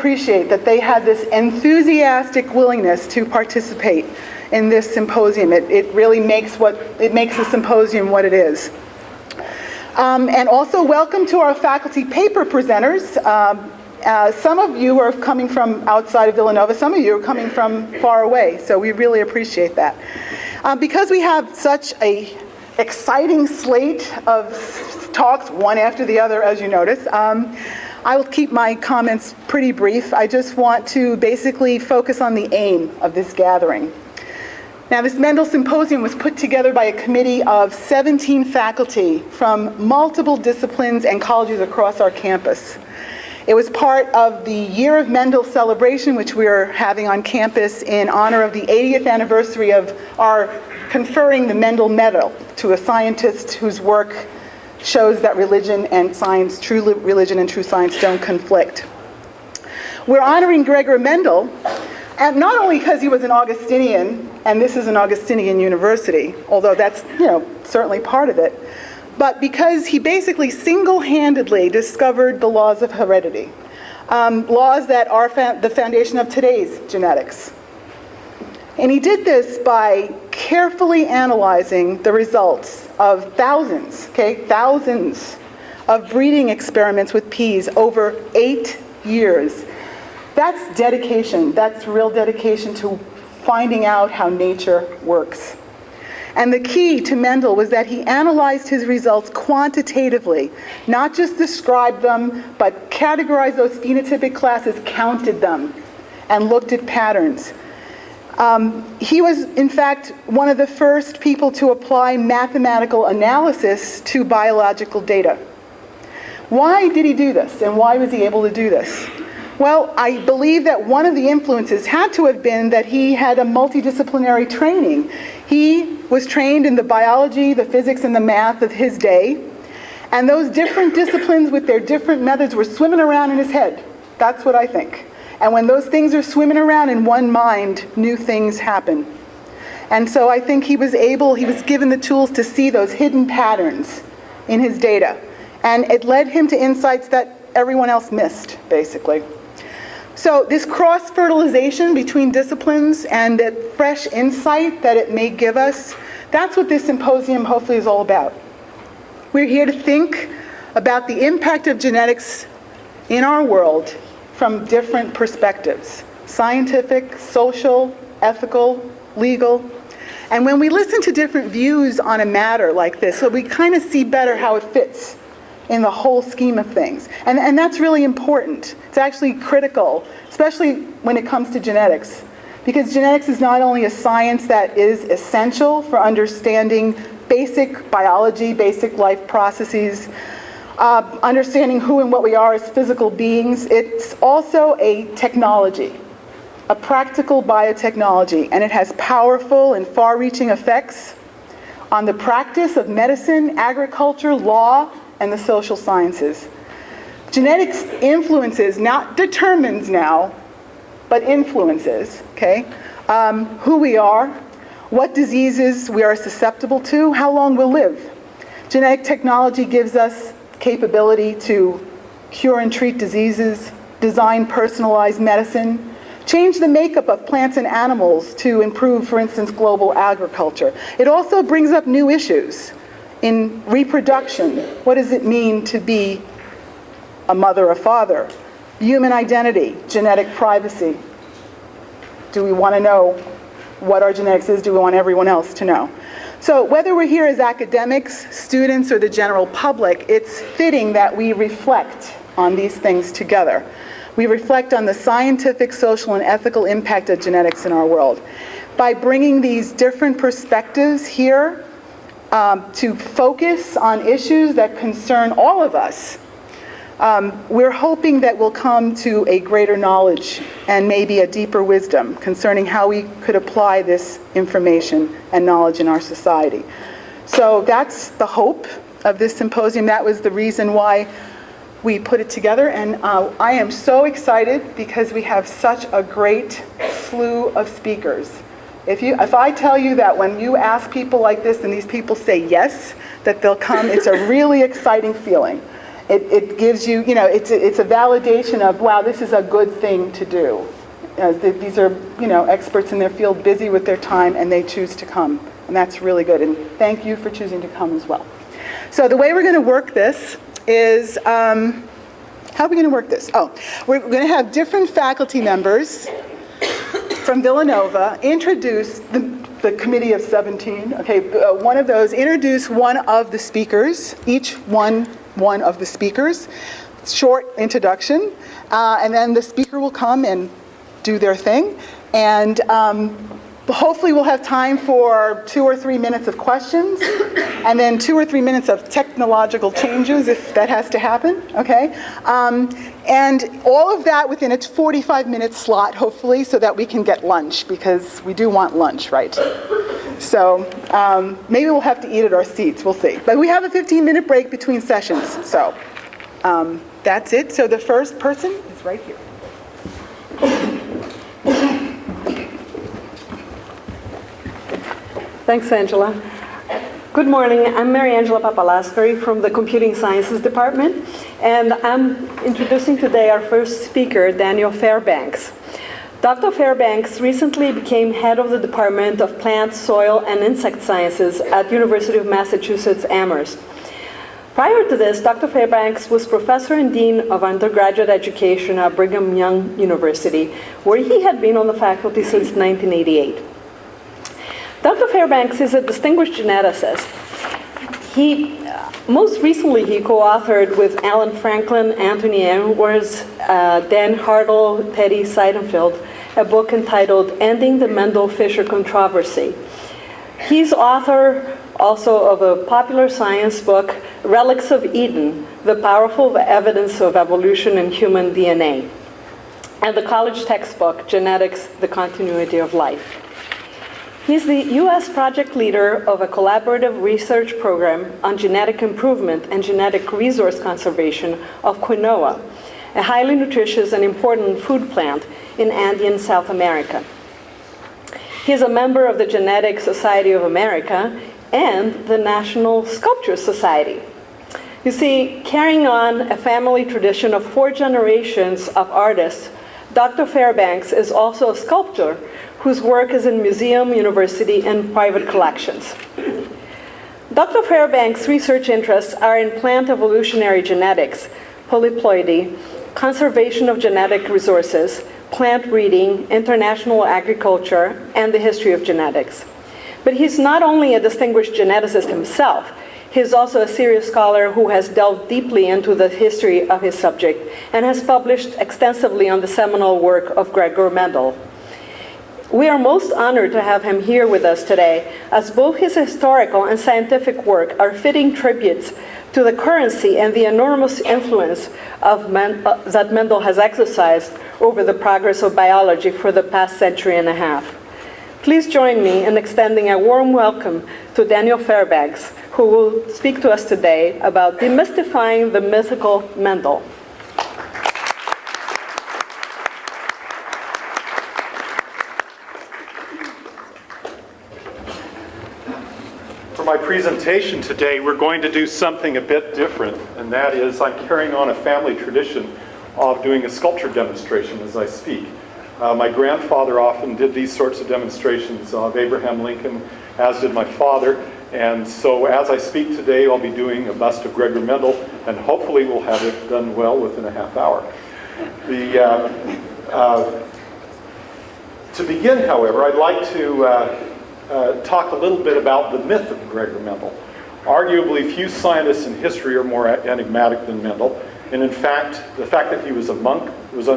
appreciate that they had this enthusiastic willingness to participate in this symposium. It really makes the symposium what it is. And also welcome to our faculty paper presenters. Some of you are coming from outside of Villanova, some of you are coming from far away, so we really appreciate that. Because we have such a exciting slate of talks, one after the other, as you notice, I will keep my comments pretty brief. I just want to basically focus on the aim of this gathering. Now, this Mendel Symposium was put together by a committee of 17 faculty from multiple disciplines and colleges across our campus. It was part of the Year of Mendel celebration, which we are having on campus in honor of the 80th anniversary of our conferring the Mendel Medal to a scientist whose work shows that religion and science, true religion and true science, don't conflict. We're honoring Gregor Mendel, and not only because he was an Augustinian, and this is an Augustinian university, although that's, certainly part of it, but because he basically single-handedly discovered the laws of heredity, laws that are the foundation of today's genetics. And he did this by carefully analyzing the results of thousands of breeding experiments with peas over 8 years. That's dedication. That's real dedication to finding out how nature works. And the key to Mendel was that he analyzed his results quantitatively, not just described them, but categorized those phenotypic classes, counted them, and looked at patterns. He was, in fact, one of the first people to apply mathematical analysis to biological data. Why did he do this, and why was he able to do this? Well, I believe that one of the influences had to have been that he had a multidisciplinary training. He was trained in the biology, the physics, and the math of his day, and those different disciplines with their different methods were swimming around in his head. That's what I think. And when those things are swimming around in one mind, new things happen. And so I think he was given the tools to see those hidden patterns in his data. And it led him to insights that everyone else missed, basically. So this cross-fertilization between disciplines and that fresh insight that it may give us, that's what this symposium hopefully is all about. We're here to think about the impact of genetics in our world from different perspectives: scientific, social, ethical, legal. And when we listen to different views on a matter like this, so we kind of see better how it fits in the whole scheme of things. And that's really important. It's actually critical, especially when it comes to genetics, because genetics is not only a science that is essential for understanding basic biology, basic life processes, understanding who and what we are as physical beings, it's also a technology, a practical biotechnology, and it has powerful and far-reaching effects on the practice of medicine, agriculture, law, and the social sciences. Genetics influences, not determines now, but influences, who we are, what diseases we are susceptible to, how long we'll live. Genetic technology gives us capability to cure and treat diseases, design personalized medicine, change the makeup of plants and animals to improve, for instance, global agriculture. It also brings up new issues in reproduction. What does it mean to be a mother or father? Human identity, genetic privacy. Do we want to know what our genetics is? Do we want everyone else to know? So whether we're here as academics, students, or the general public, it's fitting that we reflect on these things together. We reflect on the scientific, social, and ethical impact of genetics in our world. By bringing these different perspectives here to focus on issues that concern all of us, we're hoping that we'll come to a greater knowledge and maybe a deeper wisdom concerning how we could apply this information and knowledge in our society. So that's the hope of this symposium. That was the reason why we put it together, and I am so excited because we have such a great slew of speakers. If I tell you that when you ask people like this and these people say yes, that they'll come, it's a really exciting feeling. it gives you, it's a validation of, wow, this is a good thing to do. These are, experts in their field, busy with their time, and they choose to come. And that's really good. And thank you for choosing to come as well. So the way we're going to work this is, how are we going to work this? Oh, we're going to have different faculty members from Villanova introduce the committee of 17. Okay, one of those, introduce one of the speakers, each one of the speakers, short introduction, and then the speaker will come and do their thing. And hopefully we'll have time for 2 or 3 minutes of questions, and then 2 or 3 minutes of technological changes if that has to happen, okay? And all of that within a 45-minute slot, hopefully, so that we can get lunch, because we do want lunch, right? So maybe we'll have to eat at our seats, we'll see. But we have a 15-minute break between sessions, so that's it. So the first person is right here. Thanks, Angela. Good morning. I'm Mary Angela Papalaskari from the Computing Sciences Department, and I'm introducing today our first speaker, Daniel Fairbanks. Dr. Fairbanks recently became head of the Department of Plant, Soil, and Insect Sciences at University of Massachusetts, Amherst. Prior to this, Dr. Fairbanks was professor and dean of undergraduate education at Brigham Young University, where he had been on the faculty since 1988. Dr. Fairbanks is a distinguished geneticist. Most recently, he co-authored with Alan Franklin, Anthony Edwards, Dan Hartle, Teddy Seidenfeld, a book entitled Ending the Mendel-Fisher Controversy. He's author also of a popular science book, Relics of Eden, The Powerful Evidence of Evolution in Human DNA, and the college textbook, Genetics, The Continuity of Life. He's the U.S. project leader of a collaborative research program on genetic improvement and genetic resource conservation of quinoa, a highly nutritious and important food plant in Andean South America. He's a member of the Genetic Society of America and the National Sculpture Society. You see, carrying on a family tradition of 4 generations of artists, Dr. Fairbanks is also a sculptor whose work is in museum, university, and private collections. Dr. Fairbanks' research interests are in plant evolutionary genetics, polyploidy, conservation of genetic resources, plant breeding, international agriculture, and the history of genetics. But he's not only a distinguished geneticist himself, he's also a serious scholar who has delved deeply into the history of his subject and has published extensively on the seminal work of Gregor Mendel. We are most honored to have him here with us today, as both his historical and scientific work are fitting tributes to the currency and the enormous influence that Mendel has exercised over the progress of biology for the past century and a half. Please join me in extending a warm welcome to Daniel Fairbanks, who will speak to us today about demystifying the mythical Mendel. For my presentation today, we're going to do something a bit different, and that is I'm carrying on a family tradition of doing a sculpture demonstration as I speak. My grandfather often did these sorts of demonstrations of Abraham Lincoln, as did my father, and so as I speak today, I'll be doing a bust of Gregor Mendel, and hopefully we'll have it done well within a half hour. To begin, however, I'd like to talk a little bit about the myth of Gregor Mendel. Arguably, few scientists in history are more enigmatic than Mendel, and in fact, the fact that he was a monk was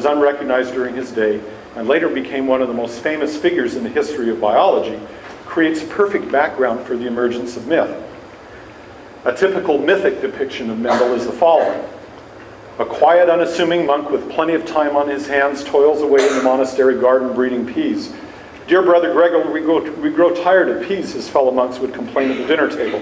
unrecognized during his day, and later became one of the most famous figures in the history of biology, creates a perfect background for the emergence of myth. A typical mythic depiction of Mendel is the following. A quiet, unassuming monk with plenty of time on his hands toils away in the monastery garden breeding peas. Dear brother Gregor, we grow tired of peas, his fellow monks would complain at the dinner table.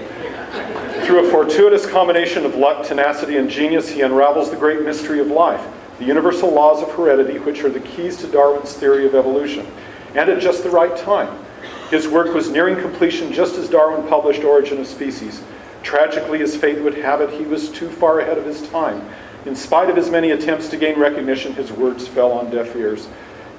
Through a fortuitous combination of luck, tenacity, and genius, he unravels the great mystery of life, the universal laws of heredity, which are the keys to Darwin's theory of evolution, and at just the right time. His work was nearing completion just as Darwin published Origin of Species. Tragically, as fate would have it, he was too far ahead of his time. In spite of his many attempts to gain recognition, his words fell on deaf ears.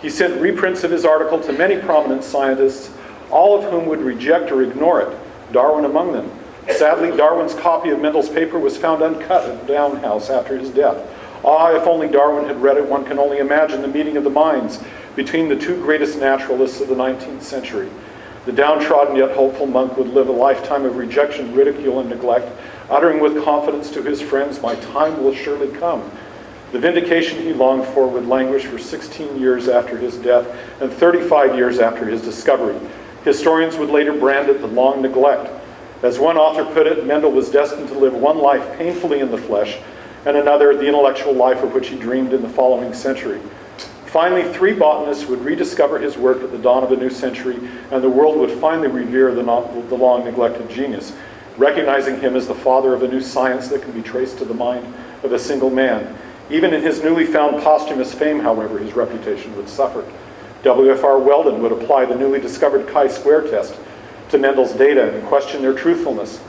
He sent reprints of his article to many prominent scientists, all of whom would reject or ignore it, Darwin among them. Sadly, Darwin's copy of Mendel's paper was found uncut at Down House after his death. Ah, if only Darwin had read it, one can only imagine the meeting of the minds between the two greatest naturalists of the 19th century. The downtrodden yet hopeful monk would live a lifetime of rejection, ridicule, and neglect, uttering with confidence to his friends, "My time will surely come." The vindication he longed for would languish for 16 years after his death and 35 years after his discovery. Historians would later brand it the long neglect. As one author put it, Mendel was destined to live one life painfully in the flesh, and another the intellectual life of which he dreamed in the following century. Finally, 3 botanists would rediscover his work at the dawn of a new century, and the world would finally revere the long-neglected genius, recognizing him as the father of a new science that can be traced to the mind of a single man. Even in his newly found posthumous fame, however, his reputation would suffer. W.F.R. Weldon would apply the newly discovered chi-square test to Mendel's data and question their truthfulness.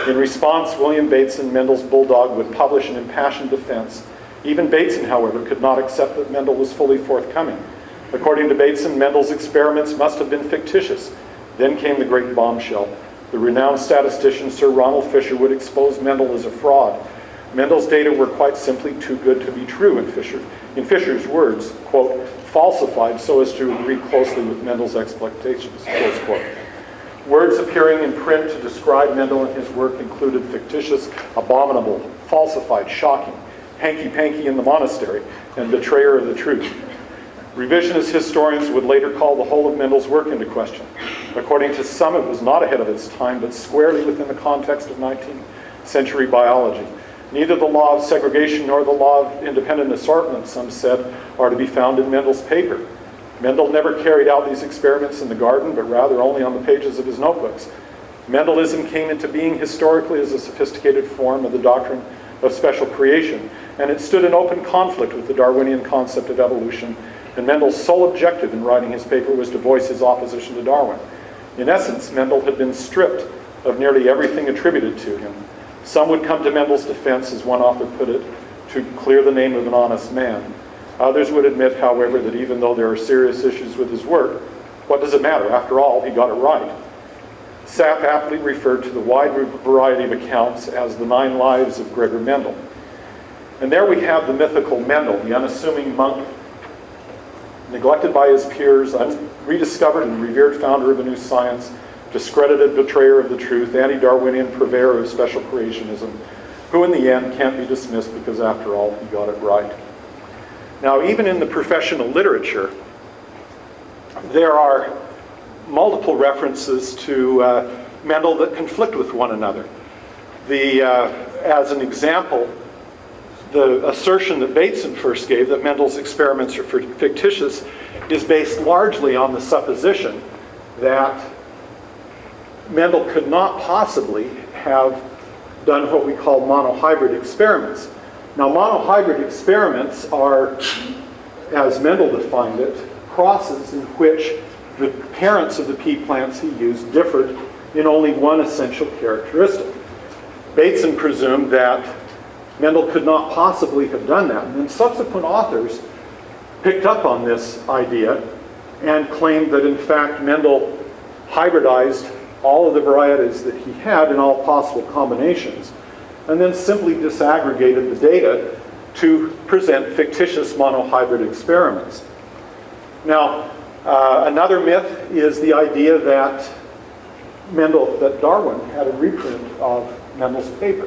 In response, William Bateson, Mendel's bulldog, would publish an impassioned defense. Even Bateson, however, could not accept that Mendel was fully forthcoming. According to Bateson, Mendel's experiments must have been fictitious. Then came the great bombshell. The renowned statistician Sir Ronald Fisher would expose Mendel as a fraud. Mendel's data were quite simply too good to be true, in Fisher's words, quote, falsified so as to agree closely with Mendel's expectations, close quote. Words appearing in print to describe Mendel and his work included fictitious, abominable, falsified, shocking, hanky-panky in the monastery, and betrayer of the truth. Revisionist historians would later call the whole of Mendel's work into question. According to some, it was not ahead of its time, but squarely within the context of 19th century biology. Neither the law of segregation nor the law of independent assortment, some said, are to be found in Mendel's paper. Mendel never carried out these experiments in the garden, but rather only on the pages of his notebooks. Mendelism came into being historically as a sophisticated form of the doctrine of special creation, and it stood in open conflict with the Darwinian concept of evolution, and Mendel's sole objective in writing his paper was to voice his opposition to Darwin. In essence, Mendel had been stripped of nearly everything attributed to him. Some would come to Mendel's defense, as one author put it, to clear the name of an honest man. Others would admit, however, that even though there are serious issues with his work, what does it matter? After all, he got it right. Sapp aptly referred to the wide variety of accounts as the 9 lives of Gregor Mendel. And there we have the mythical Mendel, the unassuming monk, neglected by his peers, rediscovered and revered founder of a new science, discredited betrayer of the truth, anti-Darwinian purveyor of special creationism, who in the end can't be dismissed because after all, he got it right. Now, even in the professional literature, there are multiple references to Mendel that conflict with one another. As an example, the assertion that Bateson first gave that Mendel's experiments are fictitious is based largely on the supposition that Mendel could not possibly have done what we call monohybrid experiments. Now, monohybrid experiments are, as Mendel defined it, crosses in which the parents of the pea plants he used differed in only one essential characteristic. Bateson presumed that Mendel could not possibly have done that. And then subsequent authors picked up on this idea and claimed that, in fact, Mendel hybridized all of the varieties that he had in all possible combinations, and then simply disaggregated the data to present fictitious monohybrid experiments. Now, another myth is the idea that Darwin had a reprint of Mendel's paper,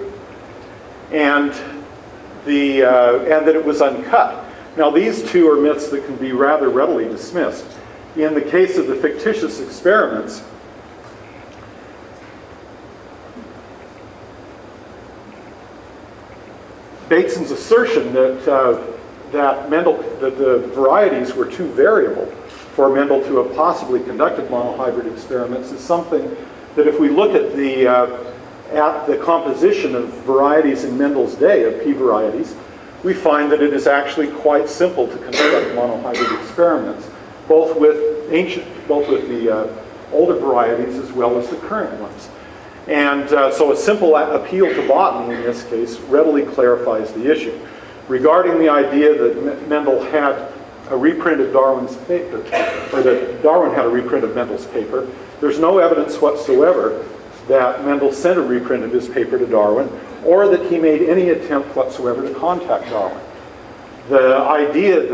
and that it was uncut. Now, these two are myths that can be rather readily dismissed. In the case of the fictitious experiments, Bateson's assertion that the varieties were too variable for Mendel to have possibly conducted monohybrid experiments is something that, if we look at the composition of varieties in Mendel's day, of pea varieties, we find that it is actually quite simple to conduct monohybrid experiments, both with the older varieties as well as the current ones. And so a simple appeal to botany in this case readily clarifies the issue. Regarding the idea that Mendel had a reprint of Darwin's paper, or that Darwin had a reprint of Mendel's paper, there's no evidence whatsoever that Mendel sent a reprint of his paper to Darwin, or that he made any attempt whatsoever to contact Darwin. The idea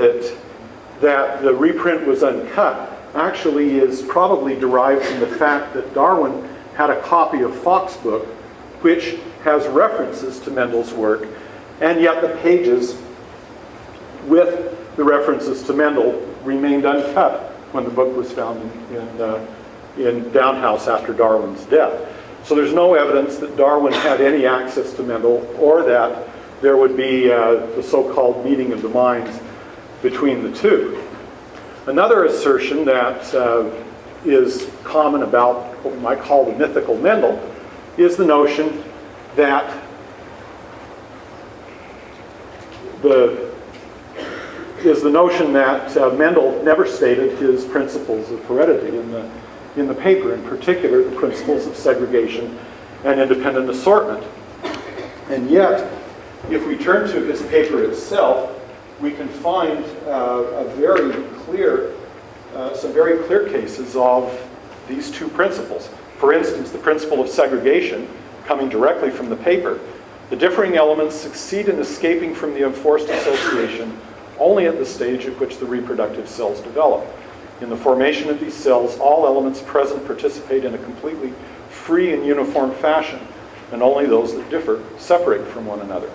that the reprint was uncut actually is probably derived from the fact that Darwin had a copy of Fox's book, which has references to Mendel's work, and yet the pages with the references to Mendel remained uncut when the book was found in Down House after Darwin's death. So there's no evidence that Darwin had any access to Mendel, or that there would be the so-called meeting of the minds between the two. Another assertion that is common about what we might call the mythical Mendel is the notion that Mendel never stated his principles of heredity in the paper, in particular the principles of segregation and independent assortment. And yet, if we turn to his paper itself, we can find some very clear cases of these two principles. For instance, the principle of segregation, coming directly from the paper, the differing elements succeed in escaping from the enforced association only at the stage at which the reproductive cells develop. In the formation of these cells, all elements present participate in a completely free and uniform fashion, and only those that differ separate from one another.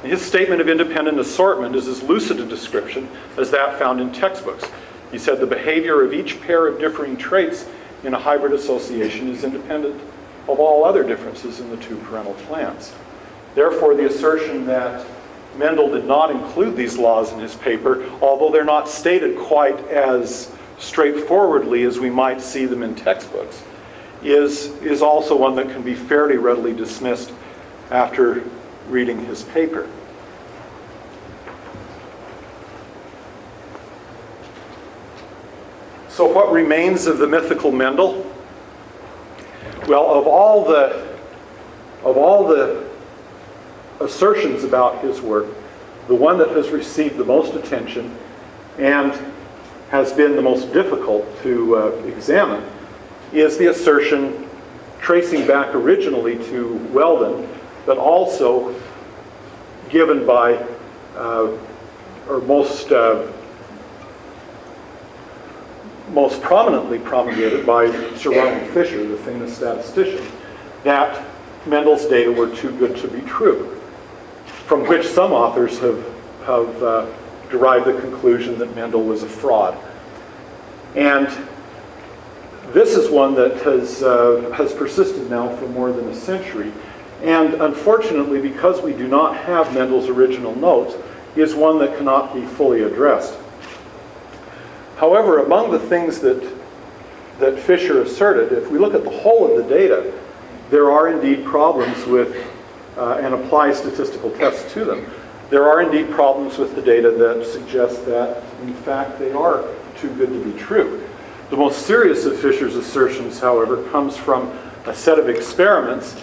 His statement of independent assortment is as lucid a description as that found in textbooks. He said the behavior of each pair of differing traits in a hybrid association is independent of all other differences in the two parental plants. Therefore, the assertion that Mendel did not include these laws in his paper, although they're not stated quite as straightforwardly as we might see them in textbooks, is also one that can be fairly readily dismissed after reading his paper. So what remains of the mythical Mendel? Well, of all the assertions about his work, the one that has received the most attention and has been the most difficult to examine is the assertion tracing back originally to Weldon, but also given by, or most prominently promulgated by Sir Ronald Fisher, the famous statistician, that Mendel's data were too good to be true, from which some authors have derived the conclusion that Mendel was a fraud. And this is one that has persisted now for more than a century, and unfortunately, because we do not have Mendel's original notes, is one that cannot be fully addressed. However, among the things that Fisher asserted, if we look at the whole of the data, there are indeed problems with, and apply statistical tests to them, there are indeed problems with the data that suggest that, in fact, they are too good to be true. The most serious of Fisher's assertions, however, comes from a set of experiments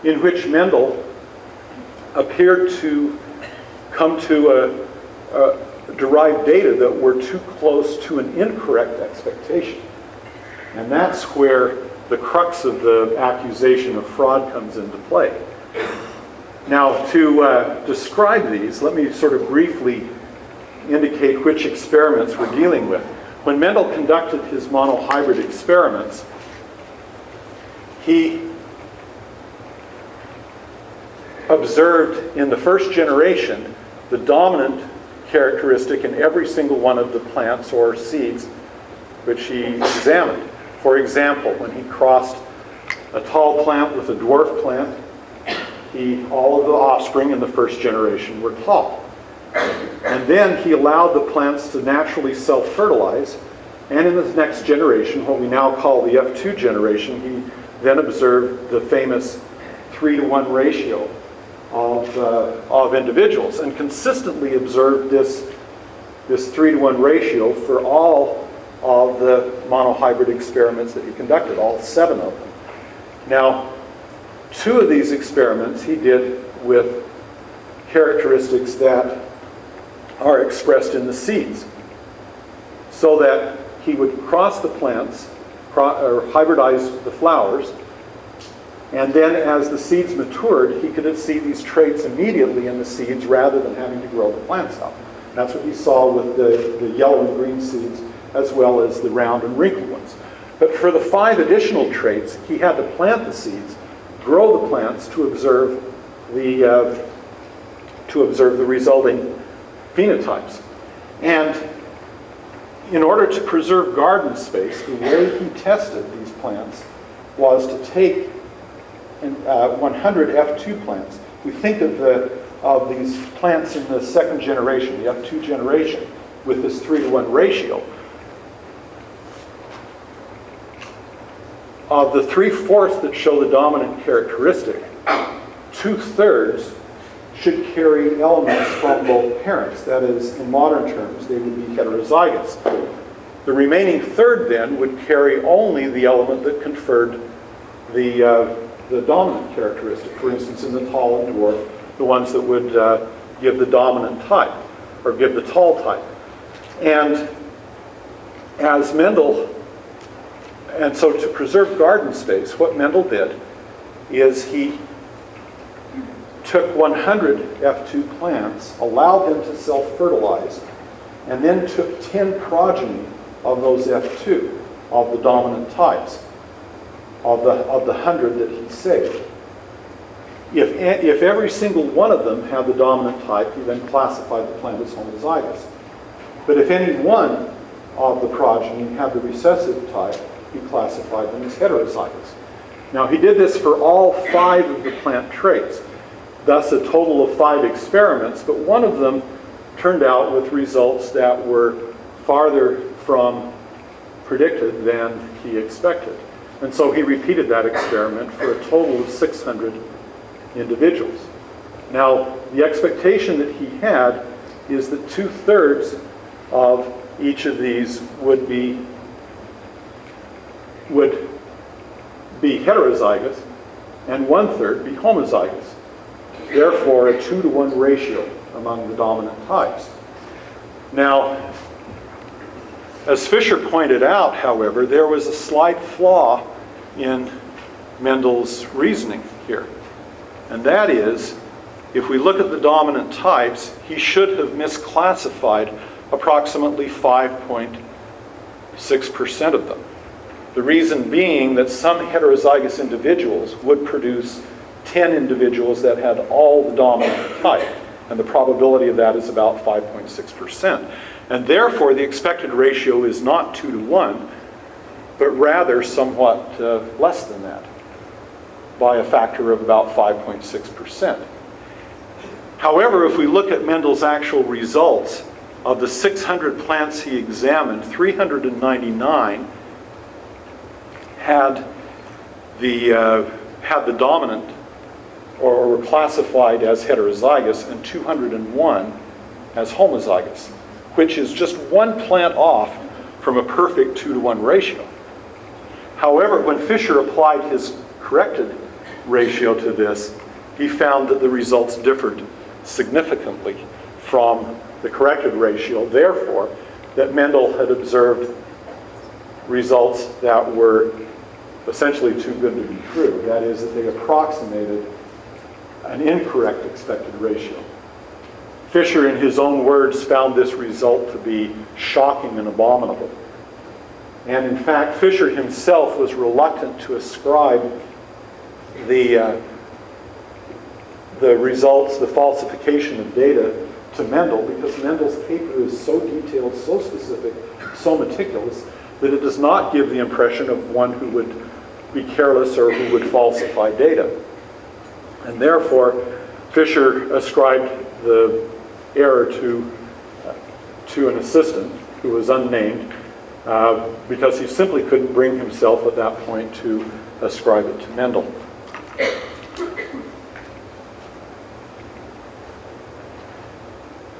in which Mendel appeared to come to derive data that were too close to an incorrect expectation. And that's where the crux of the accusation of fraud comes into play. Now, to describe these, let me sort of briefly indicate which experiments we're dealing with. When Mendel conducted his monohybrid experiments, he observed in the first generation the dominant characteristic in every single one of the plants or seeds which he examined. For example, when he crossed a tall plant with a dwarf plant, all of the offspring in the first generation were tall. And then he allowed the plants to naturally self-fertilize, and in the next generation, what we now call the F2 generation, he then observed the famous 3-to-1 ratio of individuals, and consistently observed this 3-to-1 ratio for all of the monohybrid experiments that he conducted, all 7 of them. Now, Two of these experiments he did with characteristics that are expressed in the seeds, so that he would cross the plants, or hybridize the flowers, and then as the seeds matured, he could see these traits immediately in the seeds rather than having to grow the plants out. That's what he saw with the yellow and green seeds, as well as the round and wrinkled ones. But for the 5 additional traits, he had to plant the seeds, grow the plants to observe the resulting phenotypes. And in order to preserve garden space, the way he tested these plants was to take 100 F2 plants. We think of these plants in the second generation, the F2 generation, with this 3-to-1 ratio. Of the 3/4 that show the dominant characteristic, 2/3 should carry elements from both parents. That is, in modern terms, they would be heterozygous. The remaining third then would carry only the element that conferred the dominant characteristic. For instance, in the tall and dwarf, the ones that would give the dominant type, or give the tall type. And as Mendel, and so to preserve garden space, what Mendel did is he took 100 F2 plants, allowed them to self-fertilize, and then took 10 progeny of those F2, of the dominant types, of the 100 that he saved. If every single one of them had the dominant type, he then classified the plant as homozygous. But if any one of the progeny had the recessive type, he classified them as heterozygous. Now, he did this for all 5 of the plant traits, thus a total of 5 experiments, but one of them turned out with results that were farther from predicted than he expected. And so he repeated that experiment for a total of 600 individuals. Now, the expectation that he had is that 2/3 of each of these would be heterozygous and 1/3 be homozygous. Therefore, a 2-to-1 ratio among the dominant types. Now, as Fisher pointed out, however, there was a slight flaw in Mendel's reasoning here. And that is, if we look at the dominant types, he should have misclassified approximately 5.6% of them. The reason being that some heterozygous individuals would produce 10 individuals that had all the dominant type, and the probability of that is about 5.6%. And therefore, the expected ratio is not 2-to-1, but rather somewhat less than that, by a factor of about 5.6%. However, if we look at Mendel's actual results, of the 600 plants he examined, 399 had the dominant, or were classified as heterozygous, and 201 as homozygous, which is just one plant off from a perfect 2-to-1 ratio. However, when Fisher applied his corrected ratio to this, he found that the results differed significantly from the corrected ratio, therefore, that Mendel had observed results that were essentially too good to be true. That is, that they approximated an incorrect expected ratio. Fisher, in his own words, found this result to be shocking and abominable. And in fact, Fisher himself was reluctant to ascribe the results, the falsification of data, to Mendel, because Mendel's paper is so detailed, so specific, so meticulous, that it does not give the impression of one who would be careless or who would falsify data. And therefore, Fisher ascribed the error to an assistant who was unnamed, because he simply couldn't bring himself at that point to ascribe it to Mendel.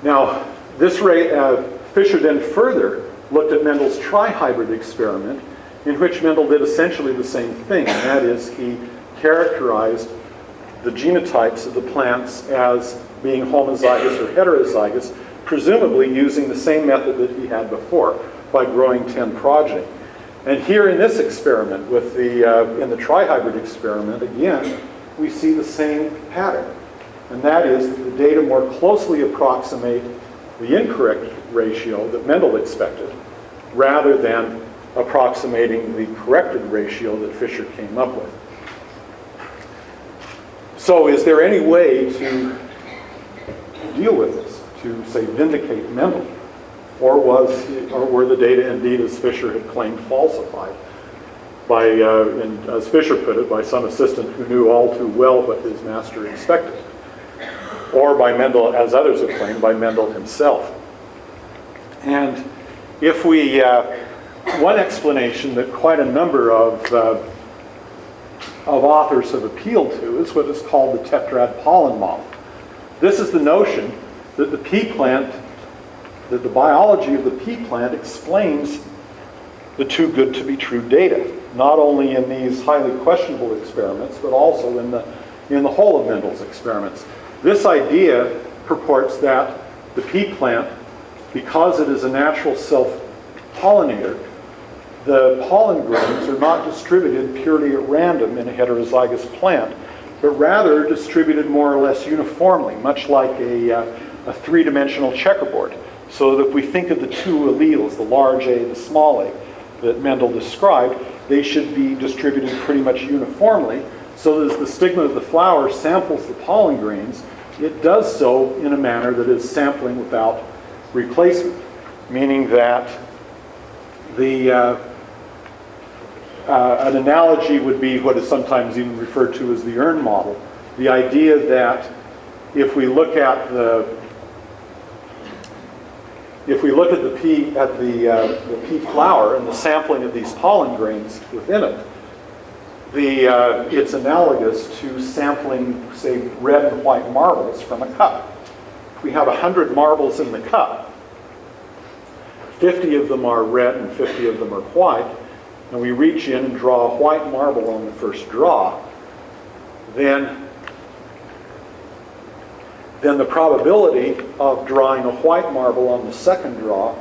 Now, Fisher then further looked at Mendel's trihybrid experiment, in which Mendel did essentially the same thing, and that is he characterized the genotypes of the plants as being homozygous or heterozygous, presumably using the same method that he had before, by growing 10 progeny. And here in this experiment, with in the trihybrid experiment, again, we see the same pattern. And that is that the data more closely approximate the incorrect ratio that Mendel expected, rather than approximating the corrected ratio that Fisher came up with. So is there any way to deal with this, to, say, vindicate Mendel? Or were the data indeed, as Fisher had claimed, falsified by, and as Fisher put it, by some assistant who knew all too well what his master expected? Or by Mendel, as others have claimed, by Mendel himself. And if we, one explanation that quite a number of authors have appealed to is what is called the tetrad pollen model. This is the notion that the pea plant, that the biology of the pea plant explains the too good to be true data, not only in these highly questionable experiments, but also in the whole of Mendel's experiments. This idea purports that the pea plant, because it is a natural self-pollinator, the pollen grains are not distributed purely at random in a heterozygous plant, but rather distributed more or less uniformly, much like a three-dimensional checkerboard. So that if we think of the two alleles, the large A, the small a, that Mendel described, they should be distributed pretty much uniformly, so that as the stigma of the flower samples the pollen grains, it does so in a manner that is sampling without replacement, meaning that an analogy would be what is sometimes even referred to as the urn model. The idea that if we look at the pea flower and the sampling of these pollen grains within it, it's analogous to sampling, say, red and white marbles from a cup. If we have 100 marbles in the cup, 50 of them are red and 50 of them are white, and we reach in and draw a white marble on the first draw, then the probability of drawing a white marble on the second draw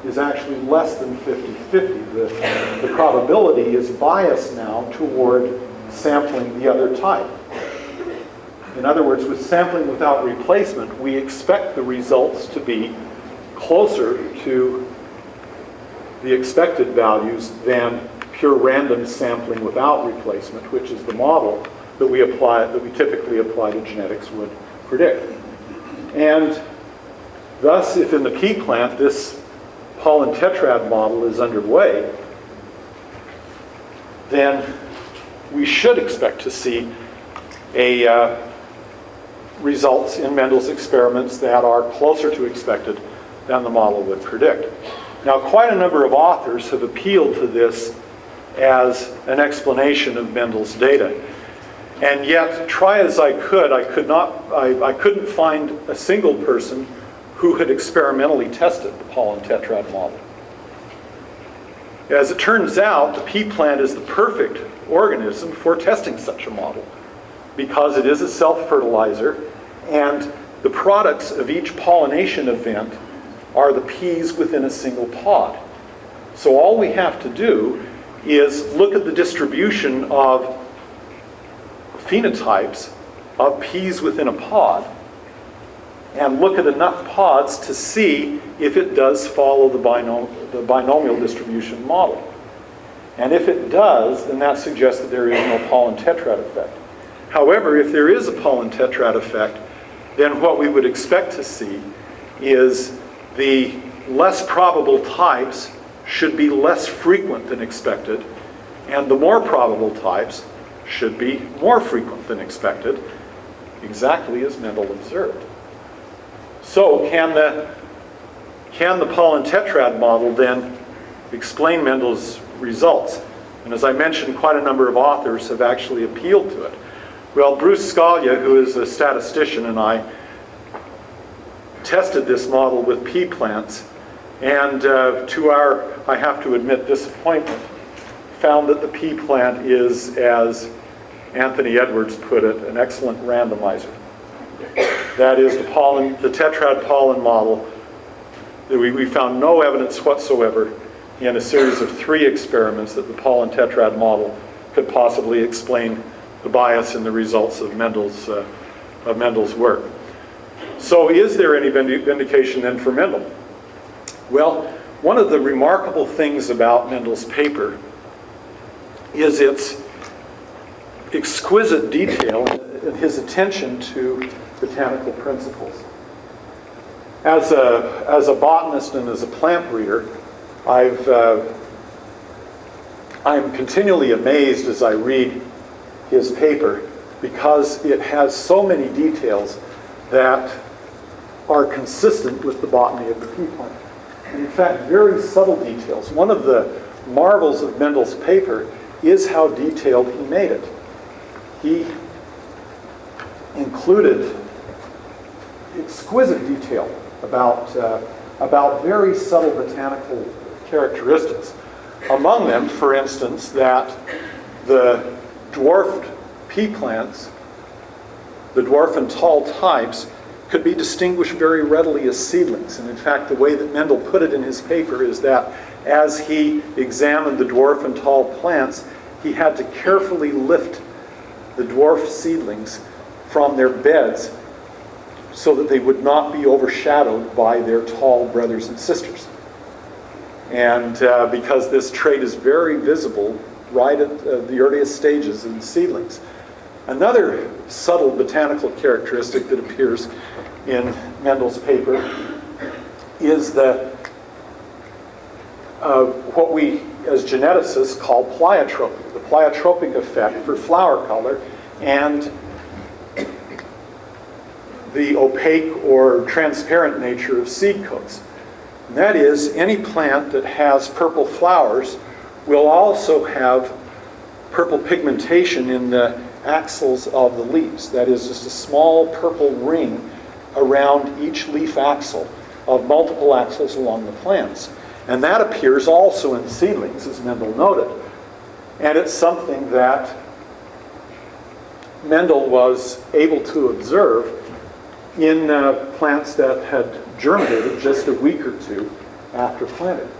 is actually less than 50-50. The probability is biased now toward sampling the other type. In other words, with sampling without replacement, we expect the results to be closer to the expected values than pure random sampling without replacement, which is the model that we typically apply to genetics would predict. And thus, if in the pea plant this pollen tetrad model is underway, then we should expect to see results in Mendel's experiments that are closer to expected than the model would predict. Now, quite a number of authors have appealed to this as an explanation of Mendel's data. And yet, try as I could, I couldn't find a single person who had experimentally tested the pollen tetrad model. As it turns out, the pea plant is the perfect organism for testing such a model because it is a self-fertilizer, and the products of each pollination event are the peas within a single pod. So all we have to do is look at the distribution of phenotypes of peas within a pod and look at enough pods to see if it does follow the binomial distribution model. And if it does, then that suggests that there is no pollen tetrad effect. However, if there is a pollen tetrad effect, then what we would expect to see is the less probable types should be less frequent than expected, and the more probable types should be more frequent than expected, exactly as Mendel observed. So can the pollen tetrad model then explain Mendel's results? And as I mentioned, quite a number of authors have actually appealed to it. Well, Bruce Scalia, who is a statistician, and I tested this model with pea plants, and to our, I have to admit, disappointment, found that the pea plant is as Anthony Edwards put it, an excellent randomizer. That is the tetrad pollen model. We found no evidence whatsoever in a series of 3 experiments that the pollen tetrad model could possibly explain the bias in the results of Mendel's work. So is there any vindication then for Mendel? Well, one of the remarkable things about Mendel's paper is its exquisite detail and his attention to botanical principles. As a botanist and as a plant breeder, I'm continually amazed as I read his paper because it has so many details that are consistent with the botany of the pea plant. And in fact, very subtle details. One of the marvels of Mendel's paper is how detailed he made it. He included exquisite detail about very subtle botanical characteristics. Among them, for instance, that the dwarfed pea plants, the dwarf and tall types, could be distinguished very readily as seedlings. And in fact, the way that Mendel put it in his paper is that as he examined the dwarf and tall plants, he had to carefully lift the dwarf seedlings from their beds so that they would not be overshadowed by their tall brothers and sisters. And because this trait is very visible right at the earliest stages in seedlings. Another subtle botanical characteristic that appears in Mendel's paper is what we as geneticists call pleiotropy, the pleiotropic effect for flower color and the opaque or transparent nature of seed coats. And that is, any plant that has purple flowers will also have purple pigmentation in the axils of the leaves. That is just a small purple ring around each leaf axil of multiple axils along the plants. And that appears also in seedlings, as Mendel noted. And it's something that Mendel was able to observe in plants that had germinated just a week or two after planting.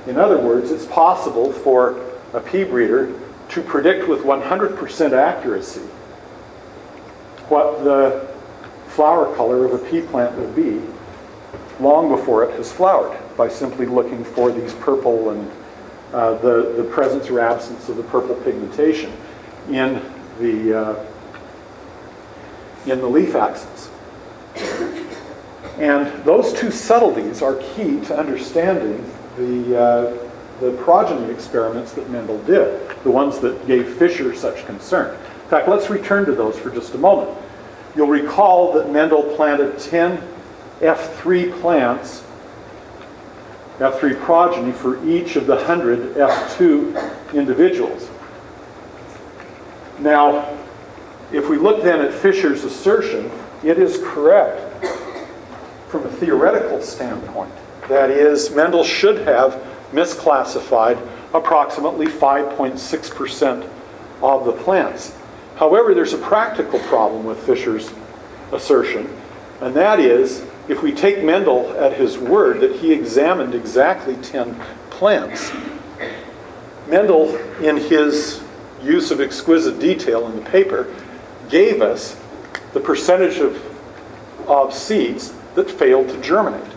In other words, it's possible for a pea breeder to predict with 100% accuracy what the flower color of a pea plant will be long before it has flowered by simply looking for these purple and the presence or absence of the purple pigmentation in the leaf axils. And those two subtleties are key to understanding the progeny experiments that Mendel did, the ones that gave Fischer such concern. In fact, let's return to those for just a moment. You'll recall that Mendel planted 10 F3 plants, F3 progeny, for each of the 100 F2 individuals. Now, if we look then at Fischer's assertion, it is correct from a theoretical standpoint. That is, Mendel should have misclassified approximately 5.6% of the plants. However, there's a practical problem with Fischer's assertion, and that is, if we take Mendel at his word that he examined exactly 10 plants, Mendel, in his use of exquisite detail in the paper, gave us the percentage of seeds that failed to germinate.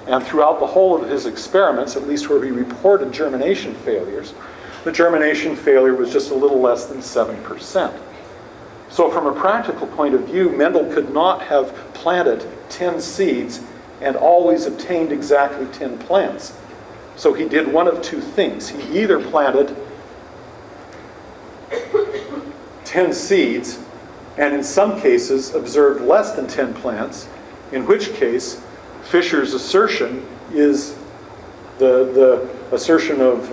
And throughout the whole of his experiments, at least where he reported germination failures, the germination failure was just a little less than 7%. So from a practical point of view, Mendel could not have planted 10 seeds and always obtained exactly 10 plants. So he did one of two things. He either planted 10 seeds and in some cases observed less than 10 plants, in which case Fischer's assertion is the assertion of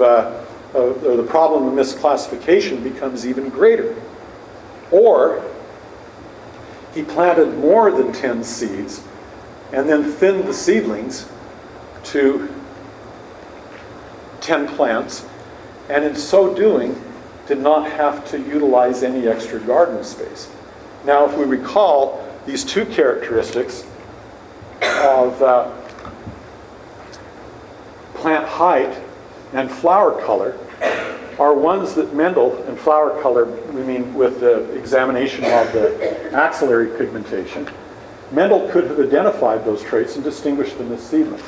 or the problem of misclassification becomes even greater. Or he planted more than 10 seeds and then thinned the seedlings to 10 plants, and in so doing did not have to utilize any extra garden space. Now, if we recall, these two characteristics of plant height and flower color are ones that Mendel, and flower color, we mean with the examination of the axillary pigmentation, Mendel could have identified those traits and distinguished them as seedlings.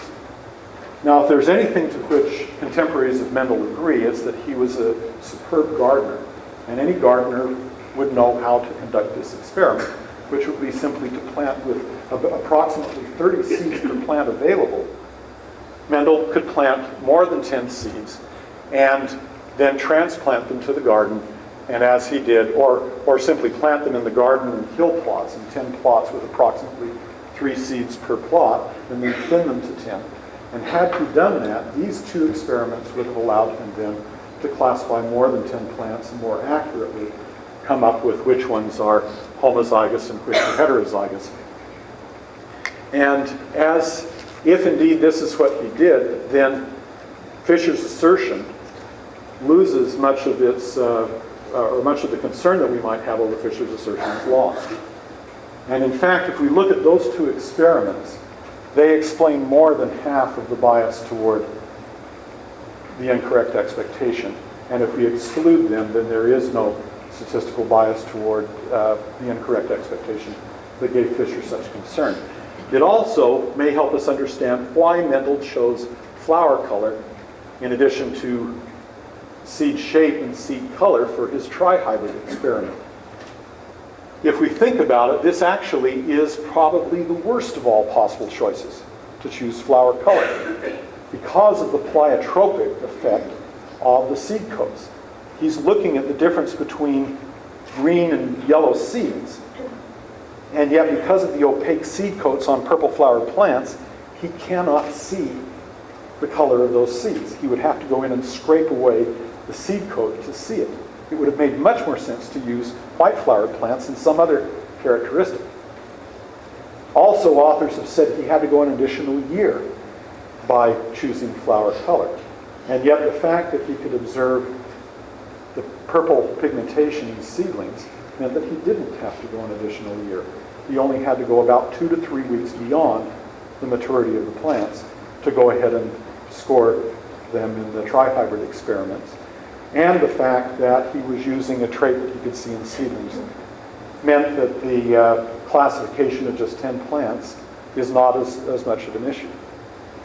Now, if there's anything to which contemporaries of Mendel agree, it's that he was a superb gardener, and any gardener would know how to conduct this experiment, which would be simply to plant with approximately 30 seeds per plant available. Mendel could plant more than 10 seeds and then transplant them to the garden, and as he did, or simply plant them in the garden in hill plots, in 10 plots with approximately 3 seeds per plot, and then thin them to 10. And had he done that, these two experiments would have allowed him then to classify more than 10 plants and more accurately come up with which ones are homozygous and which are heterozygous. And as, if indeed this is what he did, then Fisher's assertion loses much of its, or much of the concern that we might have over Fisher's assertion is lost. And in fact, if we look at those two experiments, they explain more than half of the bias toward the incorrect expectation. And if we exclude them, then there is no statistical bias toward the incorrect expectation that gave Fisher such concern. It also may help us understand why Mendel chose flower color in addition to seed shape and seed color for his trihybrid experiment. If we think about it, this actually is probably the worst of all possible choices to choose flower color because of the pleiotropic effect of the seed coats. He's looking at the difference between green and yellow seeds, and yet because of the opaque seed coats on purple flowered plants, he cannot see the color of those seeds. He would have to go in and scrape away the seed coat to see it. It would have made much more sense to use white flowered plants and some other characteristic. Also, authors have said he had to go an additional year by choosing flower color. And yet the fact that he could observe the purple pigmentation in seedlings meant that he didn't have to go an additional year. He only had to go about 2 to 3 weeks beyond the maturity of the plants to go ahead and score them in the trihybrid experiments. And the fact that he was using a trait that he could see in seedlings meant that the classification of just 10 plants is not as much of an issue.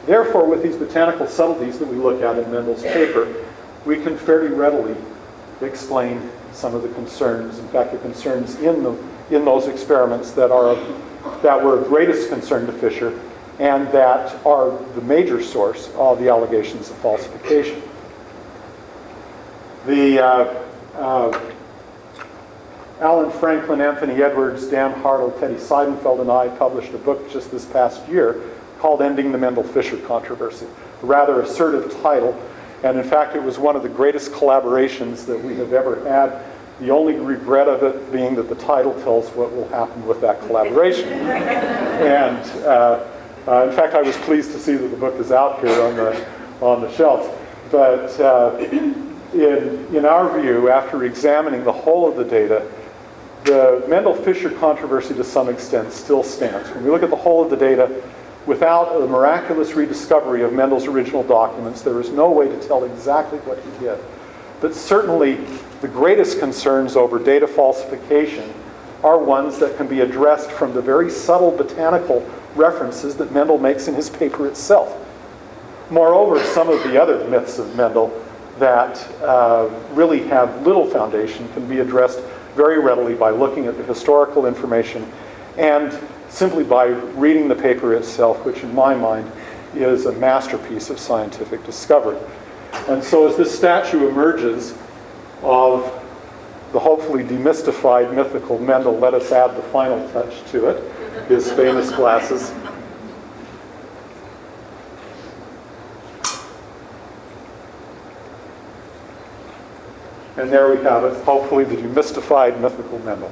Therefore, with these botanical subtleties that we look at in Mendel's paper, we can fairly readily explain some of the concerns, in fact, the concerns in those experiments that were of greatest concern to Fisher and that are the major source of the allegations of falsification. The Alan Franklin, Anthony Edwards, Dan Hartle, Teddy Seidenfeld, and I published a book just this past year called Ending the Mendel-Fisher Controversy. A rather assertive title, and in fact it was one of the greatest collaborations that we have ever had. The only regret of it being that the title tells what will happen with that collaboration. And in fact, I was pleased to see that the book is out here on the shelves. But in our view, after examining the whole of the data, the Mendel-Fisher controversy to some extent still stands. When we look at the whole of the data, without a miraculous rediscovery of Mendel's original documents, there is no way to tell exactly what he did. But certainly, the greatest concerns over data falsification are ones that can be addressed from the very subtle botanical references that Mendel makes in his paper itself. Moreover, some of the other myths of Mendel that really have little foundation can be addressed very readily by looking at the historical information and simply by reading the paper itself, which in my mind is a masterpiece of scientific discovery. And so as this statue emerges of the hopefully demystified mythical Mendel, let us add the final touch to it, his famous glasses. And there we have it, hopefully the demystified mythical Mendel.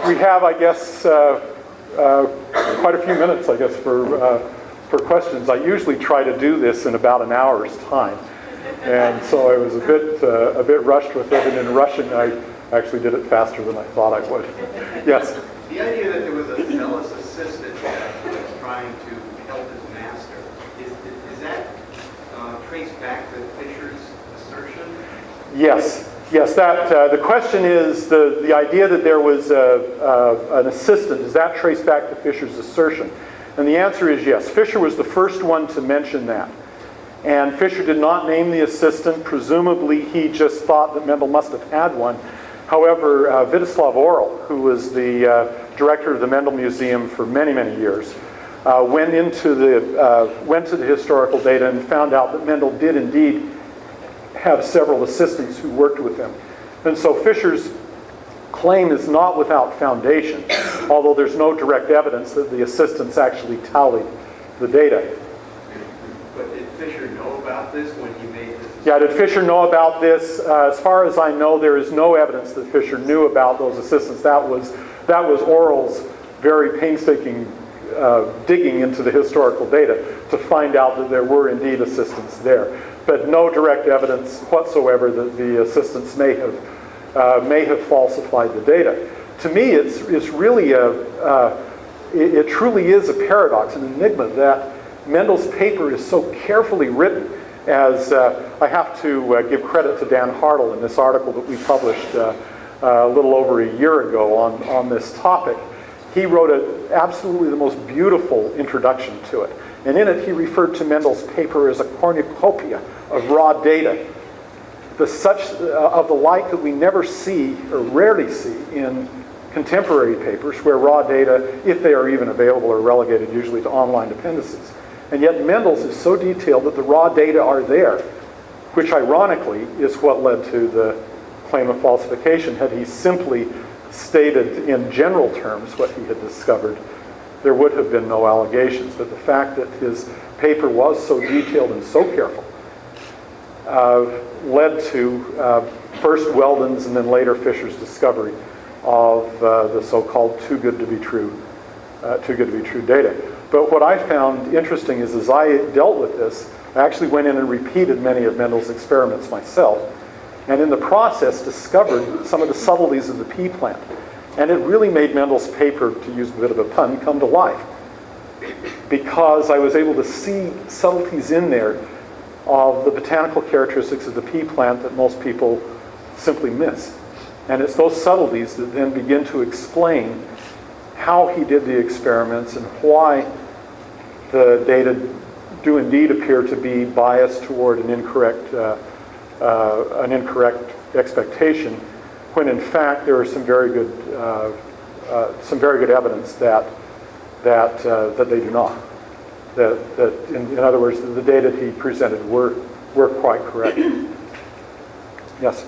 We have, I guess, quite a few minutes, I guess, for questions. I usually try to do this in about an hour's time. And so I was a bit rushed with it, and in rushing, I actually did it faster than I thought I would. Yes? The idea that there was a zealous assistant that was trying to help his master, is that traced back to Fisher's assertion? Yes. Yes, that the question is the idea that there was an assistant, is that traced back to Fisher's assertion? And the answer is yes. Fisher was the first one to mention that. And Fisher did not name the assistant. Presumably, he just thought that Mendel must have had one. However, Vítězslav Orel, who was the director of the Mendel Museum for many, many years, went to the historical data and found out that Mendel did indeed have several assistants who worked with him. And so Fisher's claim is not without foundation, although there's no direct evidence that the assistants actually tallied the data. But did Fisher know about this when he made this? Yeah, did Fisher know about this? As far as I know, there is no evidence that Fisher knew about those assistants. That was Orel's very painstaking digging into the historical data to find out that there were indeed assistants there. But no direct evidence whatsoever that the assistants may have falsified the data. To me, it's really it truly is a paradox, an enigma, that Mendel's paper is so carefully written. As I have to give credit to Dan Hartle in this article that we published a little over a year ago on this topic. He wrote absolutely the most beautiful introduction to it. And in it, he referred to Mendel's paper as a cornucopia of raw data, of the like that we never see or rarely see in contemporary papers, where raw data, if they are even available, are relegated usually to online appendices. And yet Mendel's is so detailed that the raw data are there, which ironically is what led to the claim of falsification. Had he simply stated in general terms what he had discovered, there would have been no allegations. But the fact that his paper was so detailed and so careful led to first Weldon's and then later Fisher's discovery of the so-called too good to be true data. But what I found interesting is, as I dealt with this, I actually went in and repeated many of Mendel's experiments myself, and in the process discovered some of the subtleties of the pea plant. And it really made Mendel's paper, to use a bit of a pun, come to life, because I was able to see subtleties in there of the botanical characteristics of the pea plant that most people simply miss. And it's those subtleties that then begin to explain how he did the experiments and why the data do indeed appear to be biased toward an incorrect expectation, when in fact there is some very good evidence that they do not. That in other words, the data he presented were quite correct. Yes.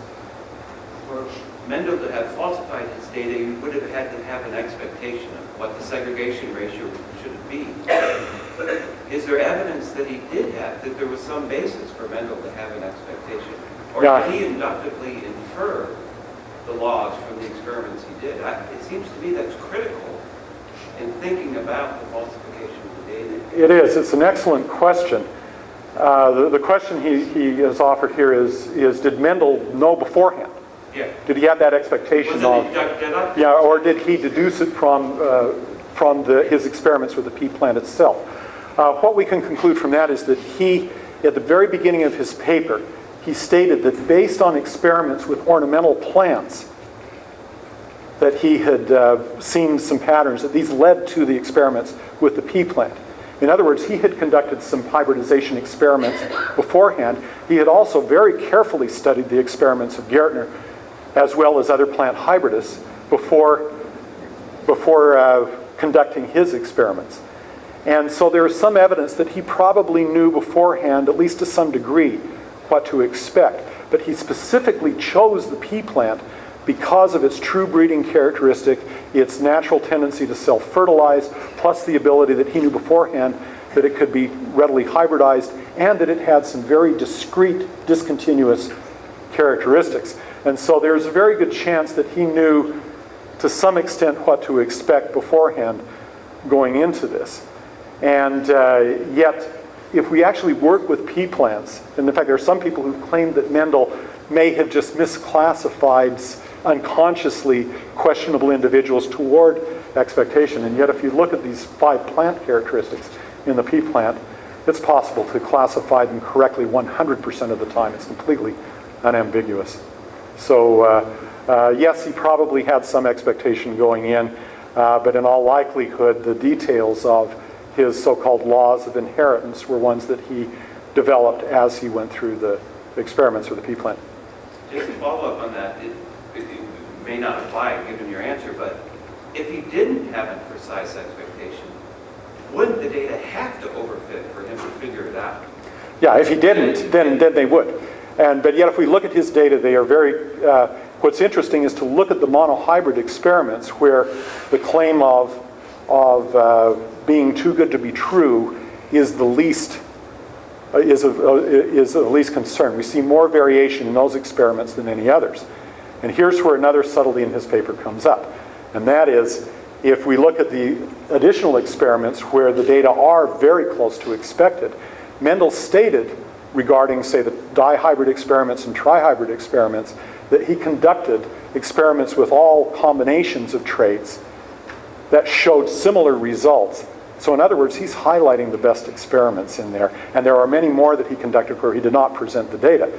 For Mendel to have falsified his data, you would have had to have an expectation of what the segregation ratio should be. Is there evidence that he did have, that there was some basis for Mendel to have an expectation? Or did he inductively infer the laws from the experiments he did? It seems to me that's critical in thinking about the falsification of the data. It is. It's an excellent question. The question he has offered here is did Mendel know beforehand? Yeah. Did he have that expectation or did he deduce it from his experiments with the pea plant itself? What we can conclude from that is that he, at the very beginning of his paper, he stated that based on experiments with ornamental plants, that he had seen some patterns, that these led to the experiments with the pea plant. In other words, he had conducted some hybridization experiments beforehand. He had also very carefully studied the experiments of Gärtner, as well as other plant hybridists, before conducting his experiments. And so there is some evidence that he probably knew beforehand, at least to some degree, what to expect. But he specifically chose the pea plant because of its true breeding characteristic, its natural tendency to self-fertilize, plus the ability that he knew beforehand that it could be readily hybridized, and that it had some very discrete, discontinuous characteristics. And so there's a very good chance that he knew to some extent what to expect beforehand. going into this. And yet, if we actually work with pea plants, and in fact there are some people who claim that Mendel may have just misclassified unconsciously questionable individuals toward expectation, and yet if you look at these 5 plant characteristics in the pea plant, it's possible to classify them correctly 100% of the time. It's completely unambiguous. So yes, he probably had some expectation going in, but in all likelihood the details of his so-called laws of inheritance were ones that he developed as he went through the experiments with the pea plant. Just to follow up on that, it may not apply given your answer, but if he didn't have a precise expectation, wouldn't the data have to overfit for him to figure it out? Yeah, if he didn't, then they would. But yet if we look at his data, they are very, what's interesting is to look at the monohybrid experiments where the claim of being too good to be true is the least concern. We see more variation in those experiments than any others. And here's where another subtlety in his paper comes up. And that is, if we look at the additional experiments where the data are very close to expected, Mendel stated regarding, say, the dihybrid experiments and trihybrid experiments, that he conducted experiments with all combinations of traits that showed similar results. So in other words, he's highlighting the best experiments in there. And there are many more that he conducted where he did not present the data.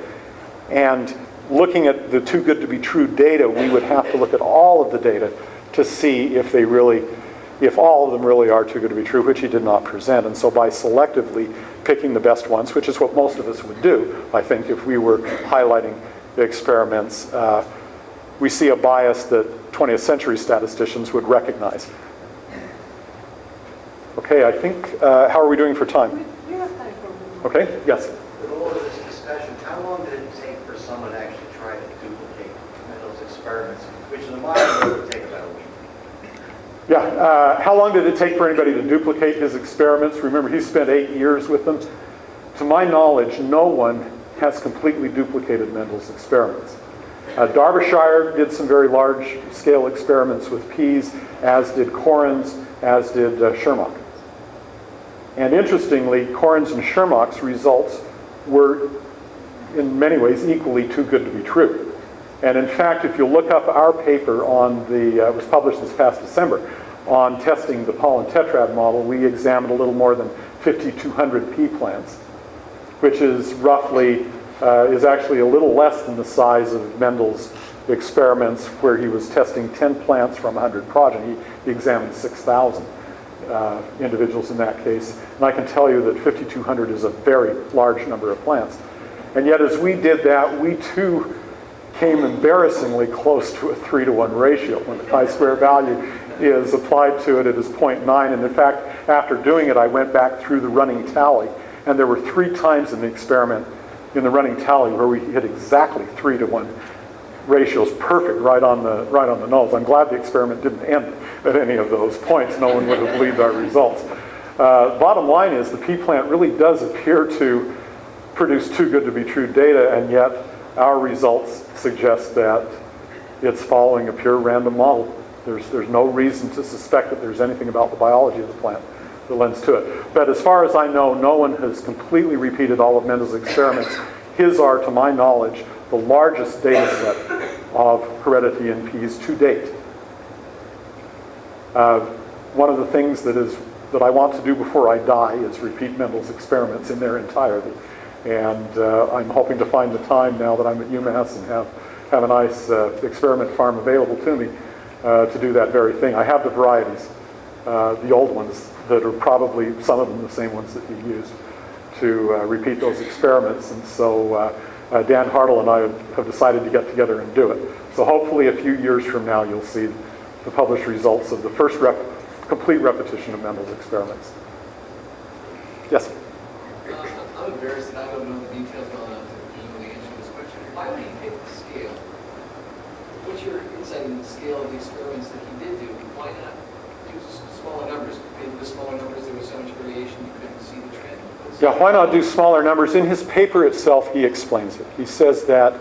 And looking at the too good to be true data, we would have to look at all of the data to see if all of them really are too good to be true, which he did not present. And so by selectively picking the best ones, which is what most of us would do, I think, if we were highlighting the experiments, we see a bias that 20th century statisticians would recognize. Okay, I think, how are we doing for time? We have time for one. Okay, yes? With all of this discussion, how long did it take for someone to actually try to duplicate Mendel's experiments, which in the modern way would take about a week? Yeah, how long did it take for anybody to duplicate his experiments? Remember, he spent 8 years with them. To my knowledge, no one has completely duplicated Mendel's experiments. Derbyshire did some very large-scale experiments with peas, as did Corin's, as did Shermock. And interestingly, Corin's and Shermock's results were, in many ways, equally too good to be true. And in fact, if you look up our paper on it was published this past December, on testing the pollen tetrad model, we examined a little more than 5,200 pea plants, which is roughly, is actually a little less than the size of Mendel's experiments where he was testing 10 plants from 100 progeny. He examined 6,000 individuals in that case. And I can tell you that 5,200 is a very large number of plants. And yet as we did that, we too came embarrassingly close to a 3-to-1 ratio. When the chi-square value is applied to it, it is 0.9. And in fact, after doing it, I went back through the running tally, and there were 3 times in the experiment in the running tally where we hit exactly 3-to-1 ratios, perfect, right on the nose. I'm glad the experiment didn't end at any of those points. No one would have believed our results. Bottom line is the pea plant really does appear to produce too good to be true data, and yet our results suggest that it's following a pure random model. There's no reason to suspect that there's anything about the biology of the plant that lends to it. But as far as I know, no one has completely repeated all of Mendel's experiments. His are, to my knowledge, the largest data set of heredity in peas to date. One of the things that I want to do before I die is repeat Mendel's experiments in their entirety. And I'm hoping to find the time now that I'm at UMass and have a nice experiment farm available to me to do that very thing. I have the varieties, the old ones that are probably some of them the same ones that he used to repeat those experiments. And so Dan Hartle and I have decided to get together and do it. So hopefully a few years from now you'll see the published results of the first complete repetition of Mendel's experiments. Yes? I'm embarrassed that I don't know the details well enough to know the answer to this question. Why would he pick the scale? What's your insight into the scale of the experiments that he did do? Why not do smaller numbers? Maybe with smaller numbers there was so much variation you couldn't see the trend. Yeah, why not do smaller numbers? In his paper itself, he explains it. He says that,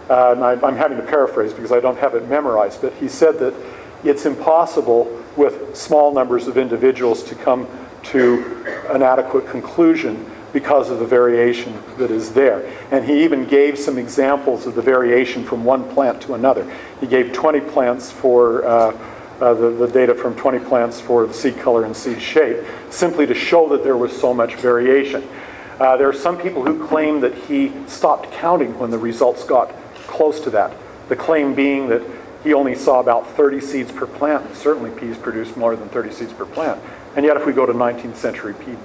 and I'm having to paraphrase because I don't have it memorized, but he said that it's impossible with small numbers of individuals to come to an adequate conclusion because of the variation that is there. And he even gave some examples of the variation from one plant to another. He gave 20 plants for the data from 20 plants for the seed color and seed shape, simply to show that there was so much variation. There are some people who claim that he stopped counting when the results got close to that. The claim being that he only saw about 30 seeds per plant. Certainly peas produce more than 30 seeds per plant. And yet if we go to 19th century pea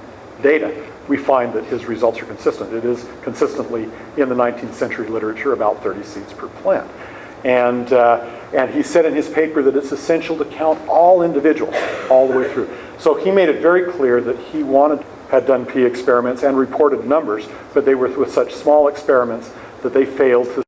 data, we find that his results are consistent. It is consistently in the 19th century literature about 30 seeds per plant. And he said in his paper that it's essential to count all individuals all the way through. So he made it very clear that he had done pea experiments and reported numbers, but they were with such small experiments that they failed to